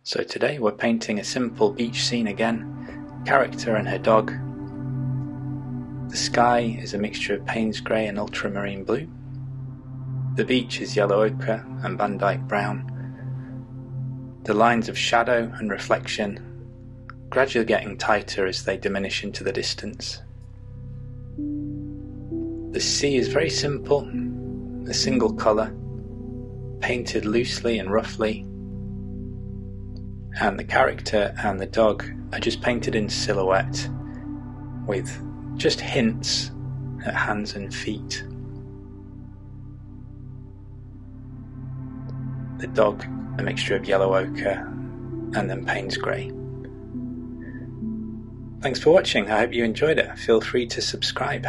So today we're painting a simple beach scene again, character and her dog. The sky is a mixture of Payne's grey and ultramarine blue. The beach is yellow ochre and Van Dyke brown. The lines of shadow and reflection gradually getting tighter as they diminish into the distance. The sea is very simple, a single colour, painted loosely and roughly, and the character and the dog are just painted in silhouette with just hints at hands and feet. The dog, a mixture of yellow ochre and then Payne's grey. Thanks for watching, I hope you enjoyed it. Feel free to subscribe.